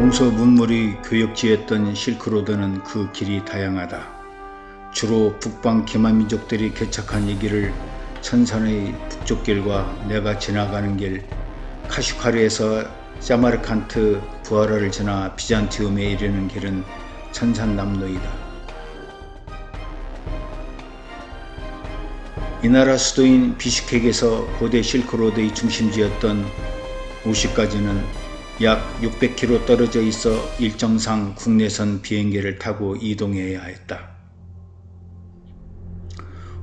동서문물이 교역지였던 실크로드는 그 길이 다양하다. 주로 북방 기마민족들이 개척한 이 길을 천산의 북쪽길과 내가 지나가는 길, 카슈카르에서 사마르칸트 부하라를 지나 비잔티움에 이르는 길은 천산남로이다. 이 나라 수도인 비슈케크에서 고대 실크로드의 중심지였던 우시까지는 약 600km 떨어져 있어 일정상 국내선 비행기를 타고 이동해야 했다.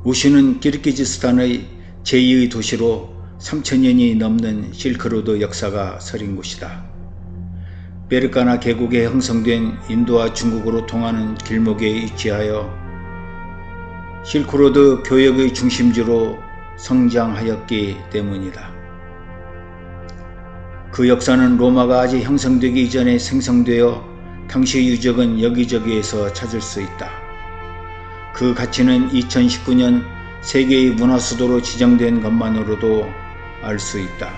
우시는 키르기즈스탄의 제2의 도시로 3000년이 넘는 실크로드 역사가 서린 곳이다. 베르카나 계곡에 형성된 인도와 중국으로 통하는 길목에 위치하여 실크로드 교역의 중심지로 성장하였기 때문이다. 그 역사는 로마가 아직 형성되기 이전에 생성되어 당시 유적은 여기저기에서 찾을 수 있다. 그 가치는 2019년 세계의 문화수도로 지정된 것만으로도 알 수 있다.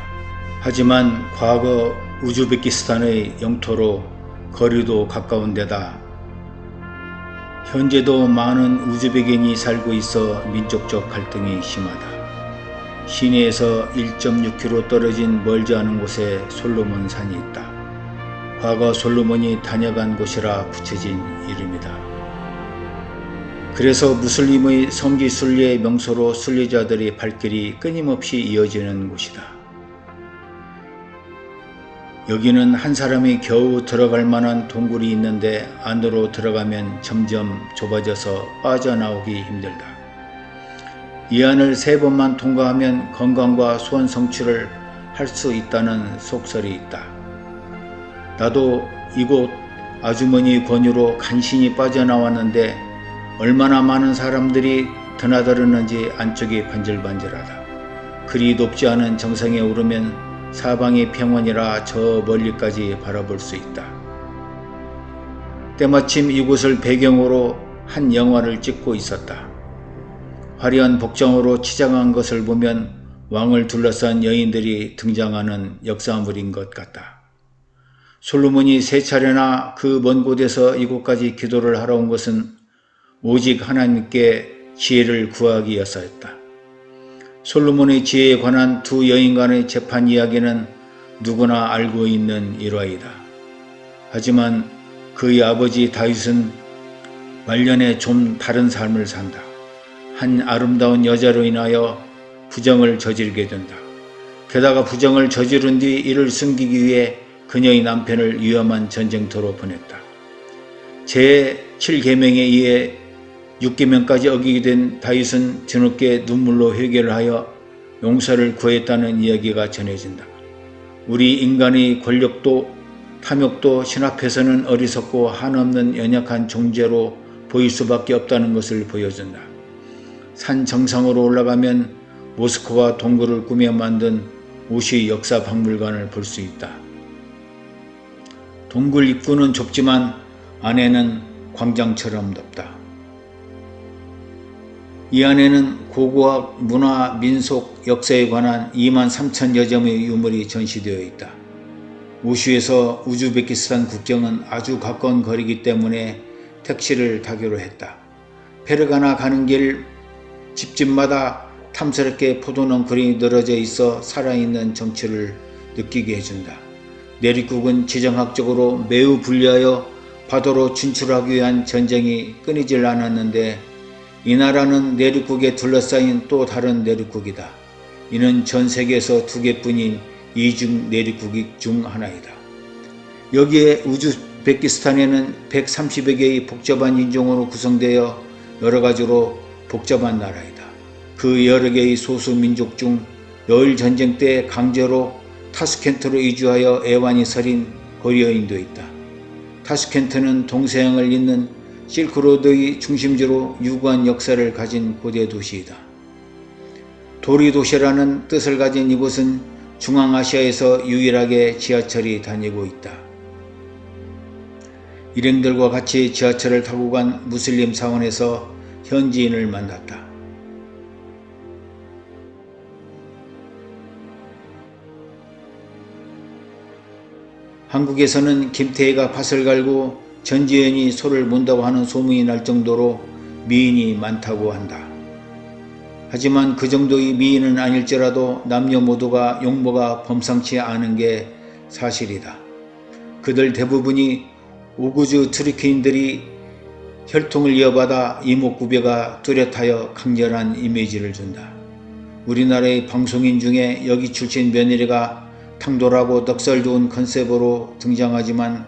하지만 과거 우즈베키스탄의 영토로 거리도 가까운 데다 현재도 많은 우즈베크인이 살고 있어 민족적 갈등이 심하다. 시내에서 1.6km 떨어진 멀지 않은 곳에 솔로몬 산이 있다. 과거 솔로몬이 다녀간 곳이라 붙여진 이름이다. 그래서 무슬림의 성지 순례 명소로 순례자들의 발길이 끊임없이 이어지는 곳이다. 여기는 한 사람이 겨우 들어갈 만한 동굴이 있는데 안으로 들어가면 점점 좁아져서 빠져나오기 힘들다. 이 안을 3번만 통과하면 건강과 소원 성취를 할 수 있다는 속설이 있다. 나도 이곳 아주머니 권유로 간신히 빠져나왔는데 얼마나 많은 사람들이 드나들었는지 안쪽이 반질반질하다. 그리 높지 않은 정상에 오르면 사방이 평원이라 저 멀리까지 바라볼 수 있다. 때마침 이곳을 배경으로 한 영화를 찍고 있었다. 화려한 복장으로 치장한 것을 보면 왕을 둘러싼 여인들이 등장하는 역사물인 것 같다. 솔로몬이 3차례나 그 먼 곳에서 이곳까지 기도를 하러 온 것은 오직 하나님께 지혜를 구하기였었다. 솔로몬의 지혜에 관한 두 여인 간의 재판 이야기는 누구나 알고 있는 일화이다. 하지만 그의 아버지 다윗은 말년에 좀 다른 삶을 산다. 한 아름다운 여자로 인하여 부정을 저지르게 된다. 게다가 부정을 저지른 뒤 이를 숨기기 위해 그녀의 남편을 위험한 전쟁터로 보냈다. 제7계명에 의해 6계명까지 어기게 된 다윗은 뒤늦게 눈물로 회개를 하여 용서를 구했다는 이야기가 전해진다. 우리 인간의 권력도 탐욕도 신 앞에서는 어리석고 한없는 연약한 존재로 보일 수밖에 없다는 것을 보여준다. 산 정상으로 올라가면 모스크바 동굴을 꾸며 만든 우시 역사 박물관을 볼 수 있다. 동굴 입구는 좁지만 안에는 광장처럼 넓다. 이 안에는 고고학, 문화, 민속, 역사에 관한 23,000여 점의 유물이 전시되어 있다. 우슈에서 우즈베키스탄 국경은 아주 가까운 거리이기 때문에 택시를 타기로 했다. 페르가나 가는 길 집집마다 탐스럽게 포도농쿨이 늘어져 있어 살아있는 정취를 느끼게 해준다. 내륙국은 지정학적으로 매우 불리하여 바다로 진출하기 위한 전쟁이 끊이질 않았는데 이 나라는 내륙국에 둘러싸인 또 다른 내륙국이다. 이는 전 세계에서 2개뿐인 이중 내륙국 중 하나이다. 여기에 우즈베키스탄에는 130여 개의 복잡한 인종으로 구성되어 여러 가지로 복잡한 나라이다. 그 여러 개의 소수 민족 중 여일 전쟁 때 강제로 타슈켄트로 이주하여 애완이 서린 고려인도 있다. 타슈켄트는 동서양을 잇는 실크로드의 중심지로 유구한 역사를 가진 고대 도시이다. 도리도시라는 뜻을 가진 이곳은 중앙아시아에서 유일하게 지하철이 다니고 있다. 일행들과 같이 지하철을 타고 간 무슬림 사원에서 현지인을 만났다. 한국에서는 김태희가 밭을 갈고 전지현이 소를 문다고 하는 소문이 날 정도로 미인이 많다고 한다. 하지만 그 정도의 미인은 아닐지라도 남녀 모두가 용모가 범상치 않은 게 사실이다. 그들 대부분이 우구즈 트리키인들이 혈통을 이어받아 이목구비가 뚜렷하여 강렬한 이미지를 준다. 우리나라의 방송인 중에 여기 출신 며느리가 탕돌하고 넉살 좋은 컨셉으로 등장하지만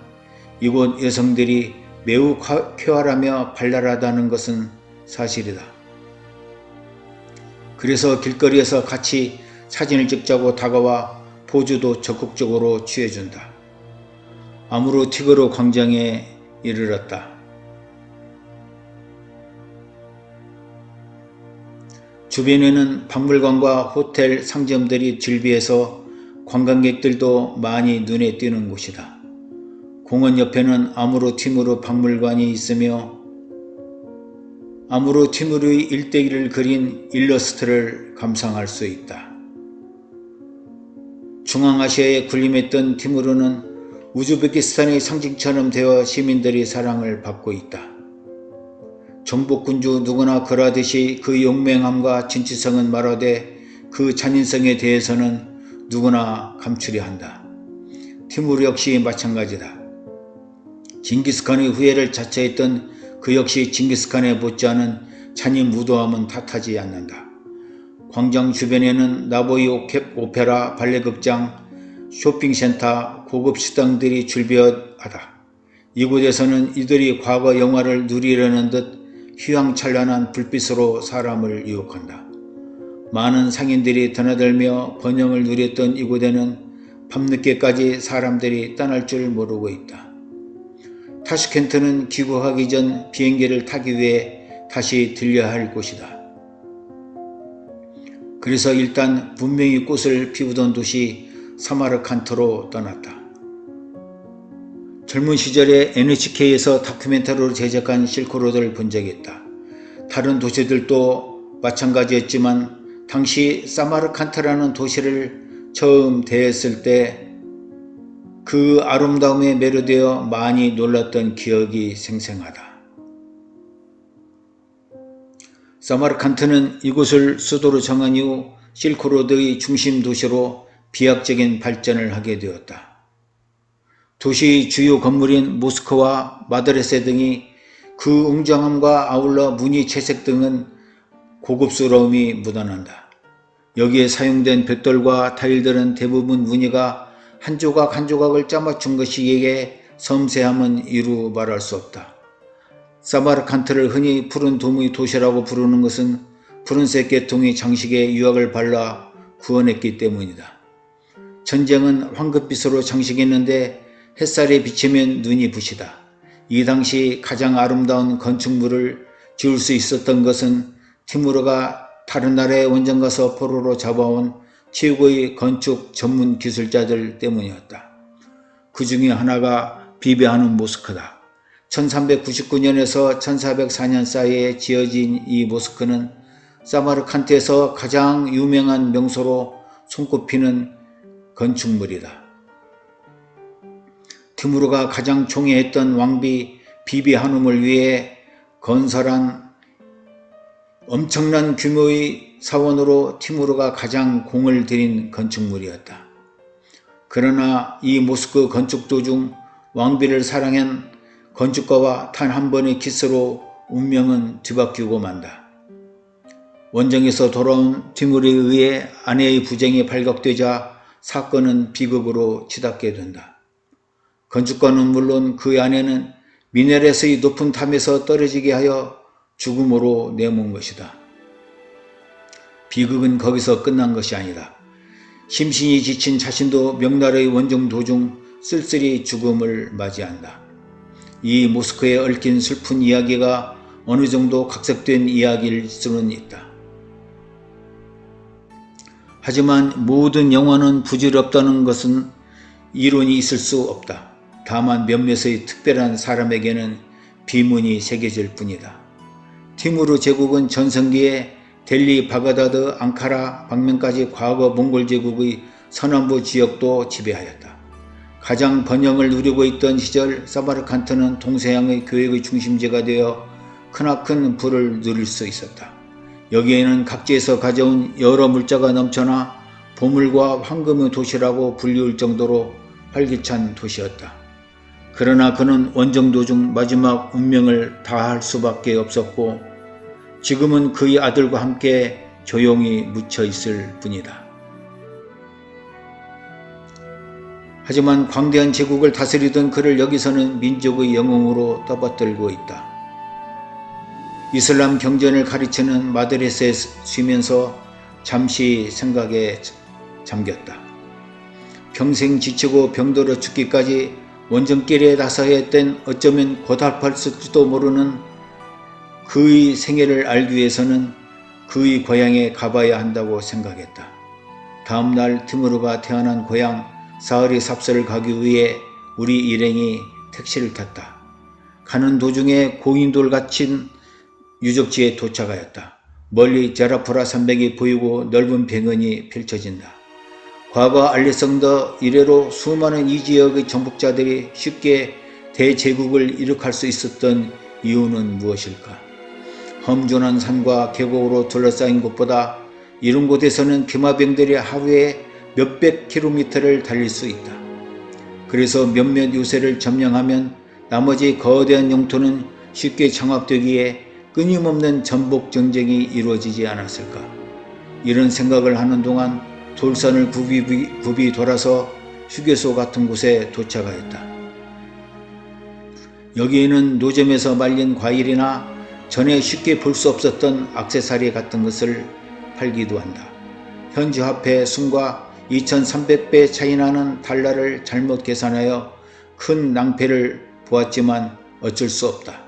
이곳 여성들이 매우 쾌활하며 발랄하다는 것은 사실이다. 그래서 길거리에서 같이 사진을 찍자고 다가와 포즈도 적극적으로 취해준다. 아무르 티그르 광장에 이르렀다. 주변에는 박물관과 호텔, 상점들이 즐비해서 관광객들도 많이 눈에 띄는 곳이다. 공원 옆에는 아무르 티무르 박물관이 있으며 아무르 티무르의 일대기를 그린 일러스트를 감상할 수 있다. 중앙아시아에 군림했던 티무르는 우즈베키스탄의 상징처럼 되어 시민들이 사랑을 받고 있다. 정복군주 누구나 그러하듯이 그 용맹함과 진취성은 말하되 그 잔인성에 대해서는 누구나 감추려 한다. 티무르 역시 마찬가지다. 징기스칸의 후예를 자처했던 그 역시 징기스칸에 못지않은 잔인 무도함은 탓하지 않는다. 광장 주변에는 나보이 오페라, 발레극장, 쇼핑센터, 고급 식당들이 줄비어하다. 이곳에서는 이들이 과거 영화를 누리려는 듯 휘황찬란한 불빛으로 사람을 유혹한다. 많은 상인들이 드나들며 번영을 누렸던 이곳에는 밤늦게까지 사람들이 떠날 줄 모르고 있다. 타슈켄트는 귀국하기 전 비행기를 타기 위해 다시 들려야 할 곳이다. 그래서 일단 문명의 꽃을 피우던 도시 사마르칸트로 떠났다. 젊은 시절에 NHK에서 다큐멘터리로 제작한 실크로드를 본 적이 있다. 다른 도시들도 마찬가지였지만 당시 사마르칸트라는 도시를 처음 대했을 때 그 아름다움에 매료되어 많이 놀랐던 기억이 생생하다. 사마르칸트는 이곳을 수도로 정한 이후 실크로드의 중심 도시로 비약적인 발전을 하게 되었다. 도시의 주요 건물인 모스크와 마드레세 등이 그 웅장함과 아울러 무늬 채색 등은 고급스러움이 묻어난다. 여기에 사용된 벽돌과 타일들은 대부분 무늬가 한 조각 한 조각을 짜맞춘 것이기에 섬세함은 이루 말할 수 없다. 사마르칸트를 흔히 푸른 도무의 도시라고 부르는 것은 푸른색 계통의 장식에 유약을 발라 구워냈기 때문이다. 전쟁은 황금빛으로 장식했는데 햇살에 비치면 눈이 부시다. 이 당시 가장 아름다운 건축물을 지을 수 있었던 것은 티무르가 다른 나라에 원정 가서 포로로 잡아온 최고의 건축 전문 기술자들 때문이었다. 그 중에 하나가 비베하누 모스크다. 1399년에서 1404년 사이에 지어진 이 모스크는 사마르칸트에서 가장 유명한 명소로 손꼽히는 건축물이다. 티무르가 가장 총애했던 왕비 비비하눔을 위해 건설한 엄청난 규모의 사원으로 티무르가 가장 공을 들인 건축물이었다. 그러나 이 모스크 건축 도중 왕비를 사랑한 건축가와 단 한 번의 키스로 운명은 뒤바뀌고 만다. 원정에서 돌아온 티무르에 의해 아내의 부정이 발각되자 사건은 비극으로 치닫게 된다. 건축가는 물론 그 아내는 미네랄의 높은 탐에서 떨어지게 하여 죽음으로 내몬 것이다. 비극은 거기서 끝난 것이 아니다. 심신이 지친 자신도 명나라의 원정 도중 쓸쓸히 죽음을 맞이한다. 이 모스크에 얽힌 슬픈 이야기가 어느 정도 각색된 이야기일 수는 있다. 하지만 모든 영화는 부질없다는 것은 이론이 있을 수 없다. 다만 몇몇의 특별한 사람에게는 비문이 새겨질 뿐이다. 티무르 제국은 전성기에 델리, 바그다드, 앙카라 방면까지 과거 몽골 제국의 서남부 지역도 지배하였다. 가장 번영을 누리고 있던 시절 사마르칸트는 동서양의 교역의 중심지가 되어 크나큰 부를 누릴 수 있었다. 여기에는 각지에서 가져온 여러 물자가 넘쳐나 보물과 황금의 도시라고 불리울 정도로 활기찬 도시였다. 그러나 그는 원정도 중 마지막 운명을 다할 수밖에 없었고 지금은 그의 아들과 함께 조용히 묻혀 있을 뿐이다. 하지만 광대한 제국을 다스리던 그를 여기서는 민족의 영웅으로 떠받들고 있다. 이슬람 경전을 가르치는 마드레스에 쉬면서 잠시 생각에 잠겼다. 평생 지치고 병들어 죽기까지 원정길에 나서야 했던 어쩌면 고달팠을지도 모르는 그의 생애를 알기 위해서는 그의 고향에 가봐야 한다고 생각했다. 다음날 티무르가 태어난 고향 사흐리 삽스를 가기 위해 우리 일행이 택시를 탔다. 가는 도중에 고인돌 갇힌 유적지에 도착하였다. 멀리 제라프라 산맥이 보이고 넓은 병원이 펼쳐진다. 과거 알렉산더 이래로 수많은 이 지역의 정복자들이 쉽게 대제국을 일으킬 수 있었던 이유는 무엇일까? 험준한 산과 계곡으로 둘러싸인 곳보다 이런 곳에서는 기마병들이 하루에 몇백 킬로미터를 달릴 수 있다. 그래서 몇몇 요새를 점령하면 나머지 거대한 영토는 쉽게 장악되기에 끊임없는 전복 전쟁이 이루어지지 않았을까. 이런 생각을 하는 동안 돌산을 굽이 돌아서 휴게소 같은 곳에 도착하였다. 여기에는 노점에서 말린 과일이나 전에 쉽게 볼 수 없었던 액세서리 같은 것을 팔기도 한다. 현지 화폐 순과 2300배 차이 나는 달러를 잘못 계산하여 큰 낭패를 보았지만 어쩔 수 없다.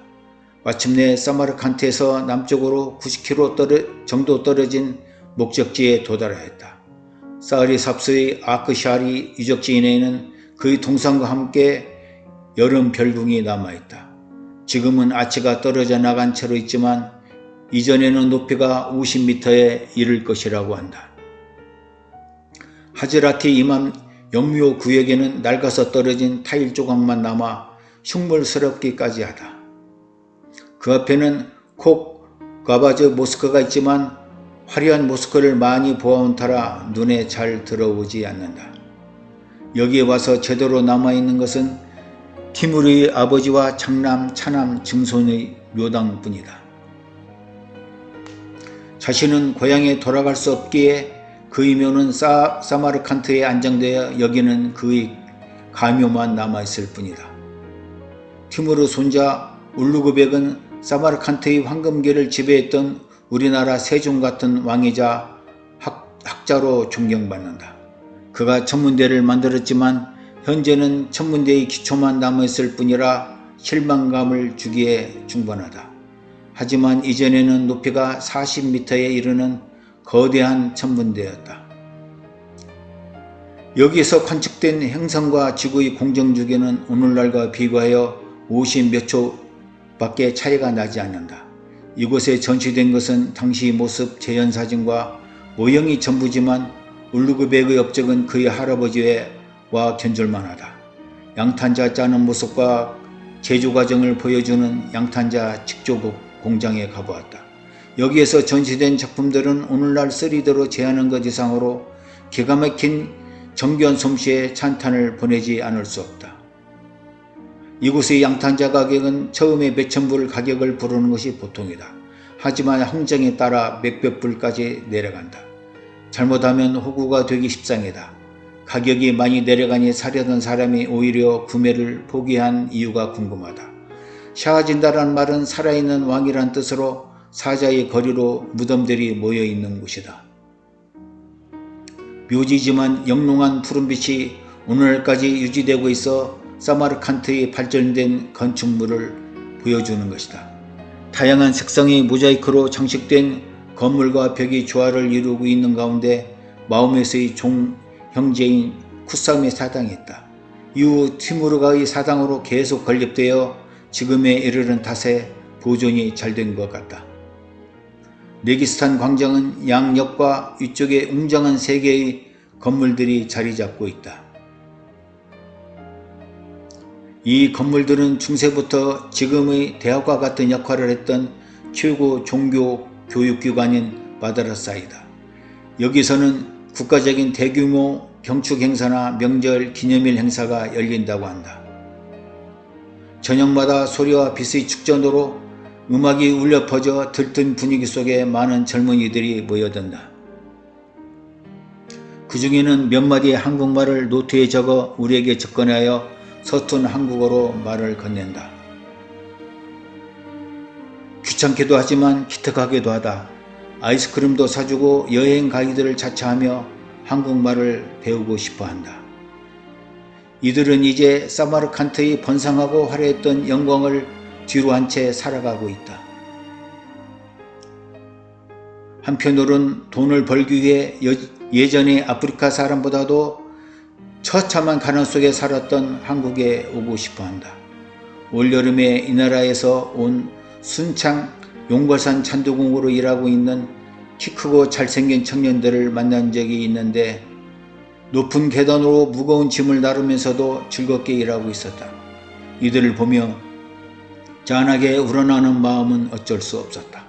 마침내 사마르칸트에서 남쪽으로 90km 정도 떨어진 목적지에 도달하였다. 사흐리 삽스의 아크샤리 유적지인에는 그의 동상과 함께 여름 별궁이 남아있다. 지금은 아치가 떨어져 나간 채로 있지만 이전에는 높이가 50m에 이를 것이라고 한다. 하즈라티 이맘 영묘 구역에는 낡아서 떨어진 타일 조각만 남아 흉물스럽기까지 하다. 그 앞에는 콕 가바즈 모스크가 있지만 화려한 모스크를 많이 보아온 터라 눈에 잘 들어오지 않는다. 여기에 와서 제대로 남아있는 것은 티무르의 아버지와 장남, 차남, 증손의 묘당뿐이다. 자신은 고향에 돌아갈 수 없기에 그의 묘는 사마르칸트에 안정되어 여기는 그의 가묘만 남아있을 뿐이다. 티무르 손자 울루그백은 사마르칸트의 황금계를 지배했던 우리나라 세종 같은 왕이자 학자로 존경받는다. 그가 천문대를 만들었지만 현재는 천문대의 기초만 남아있을 뿐이라 실망감을 주기에 충분하다. 하지만 이전에는 높이가 40m에 이르는 거대한 천문대였다. 여기에서 관측된 행성과 지구의 공정주기는 오늘날과 비교하여 50몇 초밖에 차이가 나지 않는다. 이곳에 전시된 것은 당시 모습 재현사진과 모형이 전부지만 울루그백의 업적은 그의 할아버지와 견줄만하다. 양탄자 짜는 모습과 제조 과정을 보여주는 양탄자 직조 공장에 가보았다. 여기에서 전시된 작품들은 오늘날 3D로 제하는 것 이상으로 기가 막힌 정교한 솜씨에 찬탄을 보내지 않을 수 없다. 이곳의 양탄자 가격은 처음에 몇천 불 가격을 부르는 것이 보통이다. 하지만 항정에 따라 몇백 불까지 내려간다. 잘못하면 호구가 되기 십상이다. 가격이 많이 내려가니 사려던 사람이 오히려 구매를 포기한 이유가 궁금하다. 샤아진다란 말은 살아있는 왕이란 뜻으로 사자의 거리로 무덤들이 모여있는 곳이다. 묘지지만 영롱한 푸른빛이 오늘날까지 유지되고 있어 사마르칸트의 발전된 건축물을 보여주는 것이다. 다양한 색상의 모자이크로 장식된 건물과 벽이 조화를 이루고 있는 가운데 마호메트의 종 형제인 쿠삼의 사당이 있다. 이후 티무르가의 사당으로 계속 건립되어 지금에 이르는 탓에 보존이 잘 된 것 같다. 레기스탄 광장은 양옆과 위쪽에 웅장한 세 개의 건물들이 자리 잡고 있다. 이 건물들은 중세부터 지금의 대학과 같은 역할을 했던 최고 종교 교육기관인 마드라사이다. 여기서는 국가적인 대규모 경축 행사나 명절 기념일 행사가 열린다고 한다. 저녁마다 소리와 빛의 축전으로 음악이 울려 퍼져 들뜬 분위기 속에 많은 젊은이들이 모여든다. 그 중에는 몇 마디의 한국말을 노트에 적어 우리에게 접근하여 서툰 한국어로 말을 건넨다. 귀찮기도 하지만 기특하기도 하다. 아이스크림도 사주고 여행 가이드를 자처하며 한국말을 배우고 싶어 한다. 이들은 이제 사마르칸트의 번성하고 화려했던 영광을 뒤로 한 채 살아가고 있다. 한편으론 돈을 벌기 위해 예전의 아프리카 사람보다도 처참한 가난 속에 살았던 한국에 오고 싶어 한다. 올여름에 이 나라에서 온 순창 용걸산 찬두공으로 일하고 있는 키 크고 잘생긴 청년들을 만난 적이 있는데 높은 계단으로 무거운 짐을 나르면서도 즐겁게 일하고 있었다. 이들을 보며 짠하게 우러나는 마음은 어쩔 수 없었다.